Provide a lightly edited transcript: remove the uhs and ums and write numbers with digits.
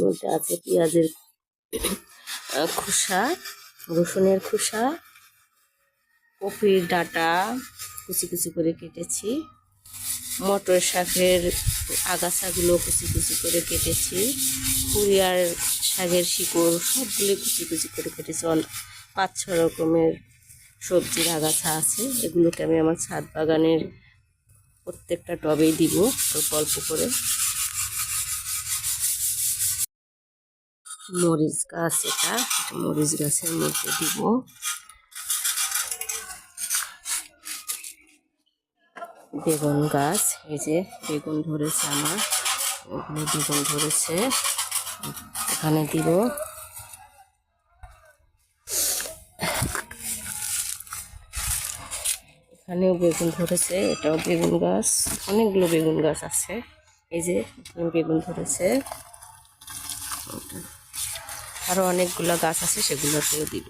মধ্যে আছে পেঁয়াজের খোসা, রসুনের খোসা, কপির ডাঁটা কুচি কুচি করে কেটেছি, মটর শাকের আগাছাগুলো কুচি কুচি করে কেটেছি, পুরিয়ার শাকের শিকড় সবগুলো কুচি কুচি করে কেটেছি। 5-6 রকমের সবজির আগাছা আছে, এগুলোকে আমি আমার ছাদ বাগানের প্রত্যেকটা টবেই দিব অল্প অল্প করে। মরিচ গাছ, এটা মরিচ গাছের মধ্যে দিব। বেগুন গাছ, এই যে বেগুন ধরেছে আমার, ওগুলো বেগুন ধরেছে, এখানে দিব। এখানেও বেগুন ধরেছে, এটাও বেগুন গাছ, অনেকগুলো বেগুন গাছ আছে। এই যে বেগুন ধরেছে, আরো অনেকগুলো গাছ আছে, সেগুলোতেও দিব।